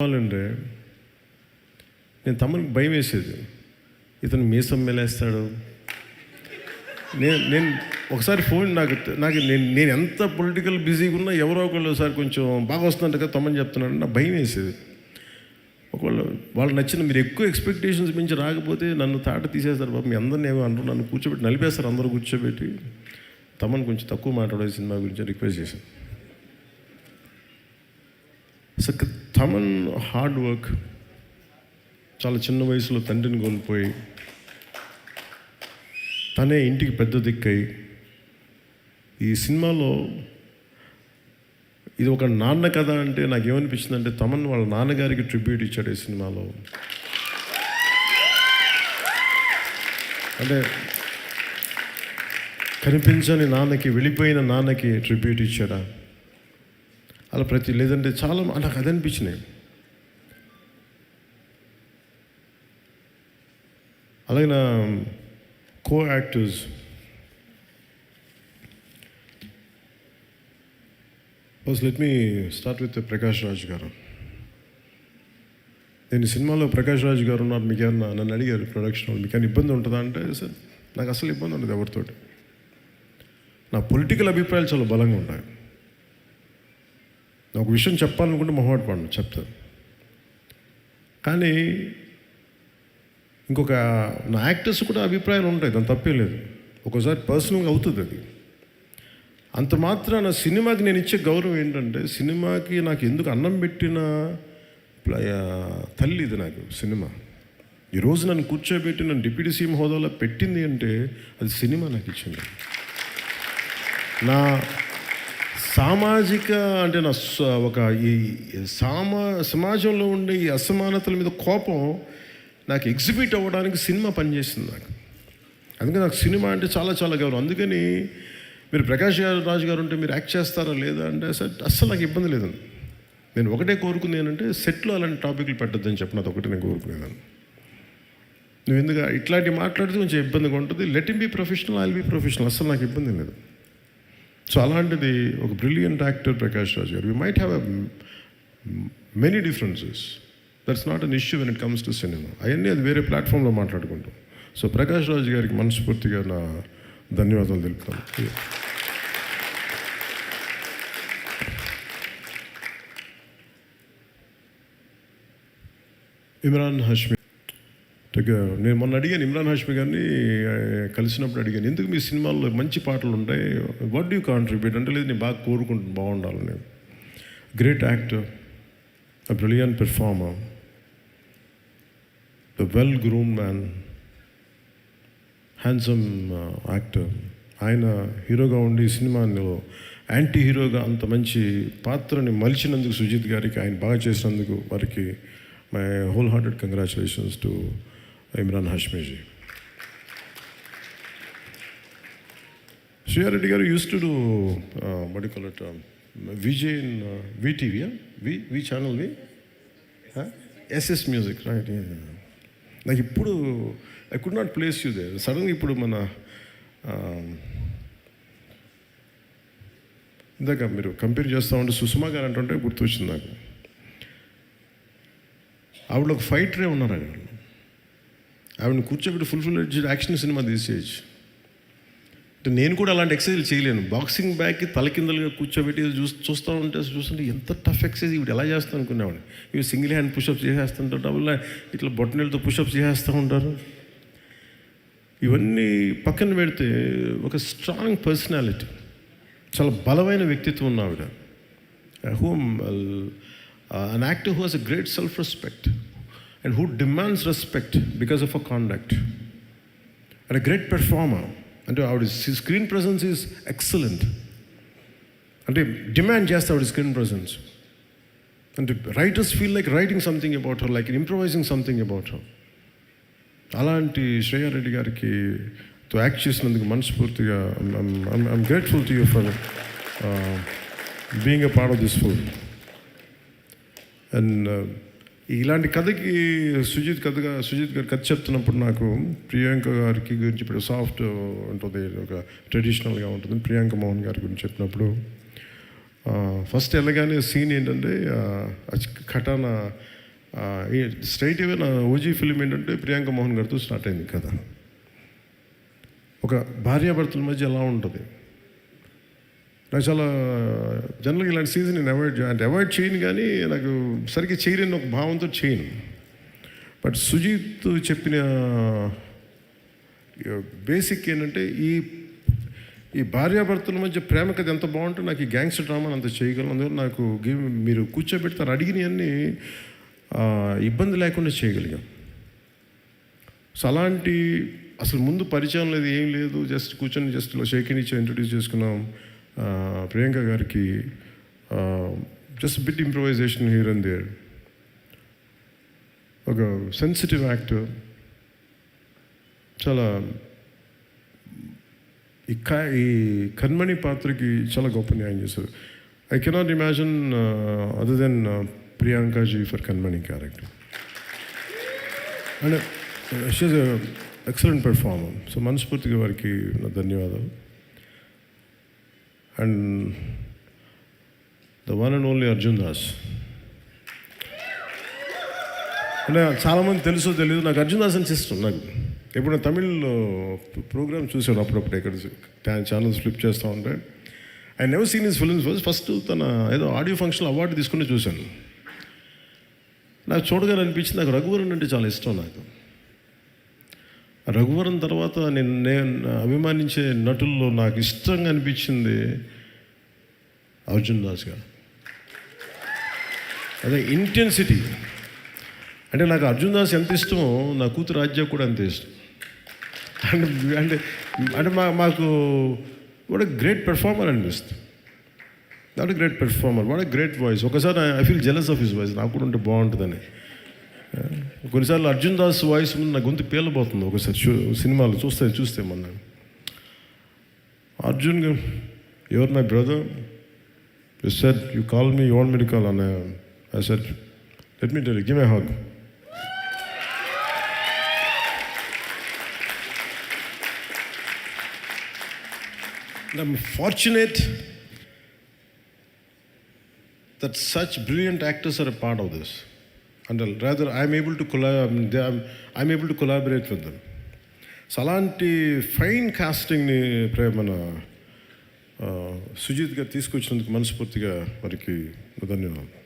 కావాలంటే నేను తమ్మునికి భయం వేసేది, ఇతను మీసం మెలేస్తాడు. నేను ఒకసారి ఫోన్ నాకు నేను ఎంత పొలిటికల్ బిజీగా ఉన్నా ఎవరో ఒకళ్ళు ఒకసారి కొంచెం బాగా వస్తుందంట కదా తమ్మని చెప్తున్నాడు, నాకు భయం వేసేది. ఒకవేళ వాళ్ళు నచ్చిన మీరు ఎక్కువ ఎక్స్పెక్టేషన్స్ మించి రాకపోతే నన్ను తాట తీసేస్తారు బాబు, మీ అందరిని ఏమో అంటారు, నన్ను కూర్చోబెట్టి నలిపేస్తారు, అందరూ కూర్చోబెట్టి. తమ్మని కొంచెం తక్కువ మాట్లాడే సినిమా గురించి రిక్వెస్ట్ చేశాను. సో తమన్ హార్డ్ వర్క్, చాలా చిన్న వయసులో తండ్రిని కోల్పోయి తనే ఇంటికి పెద్ద దిక్కై ఈ సినిమాలో ఇది ఒక నాన్న కథ అంటే నాకు ఏమనిపించింది అంటే తమన్ వాళ్ళ నాన్నగారికి ట్రిబ్యూట్ ఇచ్చాడు ఈ సినిమాలో. అంటే కనిపించని నాన్నకి, వెళ్ళిపోయిన నాన్నకి ట్రిబ్యూట్ ఇచ్చాడా అలా లేదంటే చాలా నాకు అది అనిపించినాయి. అలాగే నా co actors first let me start with Prakash Raj గారు. నేను ఈ సినిమాలో ప్రకాష్ రాజ్ గారు ఉన్నారు, మీకు ఏమన్నా నన్ను అడిగారు ప్రొడక్షన్ వాళ్ళు మీకు ఏమైనా ఇబ్బంది ఉంటుందా అంటే, సార్ నాకు అసలు ఇబ్బంది ఉండదు ఎవరితోటి. నా పొలిటికల్ అభిప్రాయాలు చాలా బలంగా ఉంటాయి. ఒక విషయం చెప్పాలనుకుంటే మొహమాట పడను, చెప్తాను. కానీ ఇంకొక నా యాక్టర్స్ కూడా అభిప్రాయాలు ఉంటాయి, దాని తప్పే లేదు. ఒక్కోసారి పర్సనల్గా అవుతుంది అది. అంత మాత్రాన సినిమాకి నేను ఇచ్చే గౌరవం ఏంటంటే, సినిమాకి నాకు ఎందుకు అన్నం పెట్టిన తల్లి ఇది నాకు సినిమా. ఈరోజు నన్ను కూర్చోబెట్టి నన్ను డిప్యూటీ సీఎం హోదాలో పెట్టింది అంటే అది సినిమా నాకు ఇచ్చింది. నా సామాజిక అంటే నా ఒక ఈ సమాజంలో ఉండే ఈ అసమానతల మీద కోపం నాకు ఎగ్జిబిట్ అవ్వడానికి సినిమా పనిచేసింది నాకు. అందుకని నాకు సినిమా అంటే చాలా చాలా గౌరవం. అందుకని మీరు ప్రకాష్ రాజ్ గారు ఉంటే మీరు యాక్ట్ చేస్తారా లేదా అంటే అస్సలు నాకు ఇబ్బంది లేదండి. నేను ఒకటే కోరుకుంది ఏంటంటే సెట్లో అలాంటి టాపిక్లు పెట్టద్దని చెప్పిన అది ఒకటి నేను కోరుకునేదాన్ని. నువ్వు ఎందుకు ఇట్లాంటివి మాట్లాడితే కొంచెం ఇబ్బందిగా ఉంటుంది. Let him be professional, I will be professional, అస్సలు నాకు ఇబ్బంది లేదు. సో అలాంటిది ఒక బ్రిలియంట్ యాక్టర్ ప్రకాష్ రాజ్ గారు. We might have many differences, that's not an issue when it comes to cinema. అవన్నీ అది వేరే ప్లాట్ఫామ్లో మాట్లాడుకుంటాం. సో ప్రకాష్ రాజ్ గారికి మనస్ఫూర్తిగా నా ధన్యవాదాలు తెలుపుతాను. ఇమ్రాన్ హాష్మి, నేను మొన్న అడిగాను ఇమ్రాన్ హాష్మి గారిని కలిసినప్పుడు అడిగాను, ఎందుకు మీ సినిమాల్లో మంచి పాటలు ఉంటాయి, వాట్ డూ కాంట్రిబ్యూట్ అంటే, లేదు నేను బాగా కోరుకుంటున్నాను బాగుండాలని. Great actor, a brilliant performer, the well groomed man, handsome actor. ఆయన హీరోగా ఉండి ఈ సినిమాలో యాంటీ హీరోగా అంత మంచి పాత్రని మలిచినందుకు సుజిత్ గారికి, ఆయన బాగా చేసినందుకు వారికి my whole hearted congratulations to Imran హాష్మీజీ. Shreya Reddy garu used to do what do you call it, VJ in VTV, V channel, SS Music, right? నాకు ఇప్పుడు I could not place you there. సడన్గా ఇప్పుడు మన ఇందాక మీరు కంపేర్ చేస్తూ ఉంటే సుష్మా గారు అంటుంటే గుర్తొచ్చింది నాకు. ఆవిడ ఒక ఫైటరే ఉన్నారు. ఆవిడని కూర్చోబెట్టి ఫుల్ యాక్షన్ సినిమా తీసేయచ్చు. అంటే నేను కూడా అలాంటి ఎక్సర్సైజ్ చేయలేను. బాక్సింగ్ బ్యాగ్కి తలకిందలుగా కూర్చోబెట్టి చూస్తుంటే ఎంత టఫ్ ఎక్సర్సైజ్ ఇవి ఎలా చేస్తాను అనుకునేవాడిని. ఇవి సింగిల్ హ్యాండ్ పుషప్స్ చేసేస్తుంటారు, డబుల్ ఇట్లా బొట్టనీళ్ళతో పుషప్స్ చేసేస్తూ ఉంటారు. ఇవన్నీ పక్కన పెడితే ఒక స్ట్రాంగ్ పర్సనాలిటీ, చాలా బలమైన వ్యక్తిత్వం ఉన్న ఆవిడ. An actor who has a great self-respect and who demands respect because of her conduct, and a great performer. And our screen presence is excellent. And demand just our screen presence. And writers feel like writing something about her, like improvising something about her. అలాంటి శ్రేయా రెడ్డి గారికి తో act చేసినందుకు మనస్ఫూర్తిగా I'm grateful to you for being a part of this film. And ఇలాంటి కథకి సుజిత్ గారు కథ చెప్తున్నప్పుడు నాకు ప్రియాంక గారికి గురించి ఇప్పుడు సాఫ్ట్ ఉంటుంది, ఒక ట్రెడిషనల్గా ఉంటుంది. ప్రియాంక మోహన్ గారి గురించి చెప్పినప్పుడు ఫస్ట్ వెళ్ళగానే సీన్ ఏంటంటే కటానా స్ట్రైట్ అవే నా ఓజీ ఫిలిం ఏంటంటే ప్రియాంక మోహన్ గారితో స్టార్ట్ అయింది కదా. ఒక భార్యాభర్తల మధ్య ఎలా ఉంటుంది. నాకు చాలా జనరల్గా ఇలాంటి సీజన్ నేను అవాయిడ్ చేయను, కానీ నాకు సరిగ్గా చేయలేని ఒక భావంతో చేయను. బట్ సుజీత్ చెప్పిన బేసిక్ ఏంటంటే ఈ భార్యాభర్తల మధ్య ప్రేమ కథ ఎంత బాగుంటే నాకు ఈ గ్యాంగ్స్టర్ డ్రామాని అంత చేయగలను. అందువల్ల నాకు మీరు కూర్చోబెడతారు అడిగినవన్నీ ఇబ్బంది లేకుండా చేయగలిగాం. సో అలాంటి అసలు ముందు పరిచయం లేదు, ఏం లేదు, జస్ట్ కూర్చొని జస్ట్ షేకినిచ్చి ఇంట్రడ్యూస్ చేసుకున్నాం ప్రియాంక గారికి. Just bit improvisation here and there. ఒక సెన్సిటివ్ యాక్టర్, చాలా ఈ కన్మణి పాత్రకి చాలా గొప్ప న్యాయం చేశారు. I cannot imagine other then ప్రియాంకాజీ for Kanmani character. And she is excellent performer. So మనస్ఫూర్తిగా వారికి నా ధన్యవాదాలు. And the one and only Arjun Das. అంటే చాలామంది తెలుసో తెలియదు, నాకు అర్జున్ దాస్ అని ఇష్టం. నాకు ఎప్పుడైనా తమిళ్లో ప్రోగ్రామ్ చూశాను అప్పుడప్పుడు, ఇక్కడ ఛానల్స్ ఫ్లిప్ చేస్తూ ఉంటే. I never seen his films. First తన ఏదో ఆడియో ఫంక్షన్ అవార్డు తీసుకుని చూశాను. నాకు చూడగానే అనిపించింది, నాకు రఘువరన్ అంటే చాలా ఇష్టం. నాకు రఘువరన్ తర్వాత నేను అభిమానించే నటుల్లో నాకు ఇష్టంగా అనిపించింది అర్జున్ దాస్ గారు. అదే ఇంటెన్సిటీ. అంటే నాకు అర్జున్ దాస్ ఎంత ఇష్టమో నా కూతురు రాజ్య కూడా అంతే ఇష్టం. అంటే అంటే మాకు వాట్ ఎ గ్రేట్ పెర్ఫార్మర్ అనిపిస్తుంది. What a great performer, what a great voice. ఒకసారి I feel jealous of his voice. నాకు కూడా ఉంటే బాగుంటుందని. కొన్నిసార్లు అర్జున్ దాస్ వాయిస్ ముందు నా గొంతు పేలబోతుంది. ఒకసారి సినిమాలు చూస్తే మొన్న Arjun your my brother, you said you call me, you want me to call, and I said, let me tell you, give me a hug. I'm fortunate that such brilliant actors are a part of this, and rather I'm able to collaborate with them. So అలాంటి fine కాస్టింగ్ని మన సుజిత్ గారు తీసుకొచ్చినందుకు మనస్ఫూర్తిగా వారికి ధన్యవాదాలు.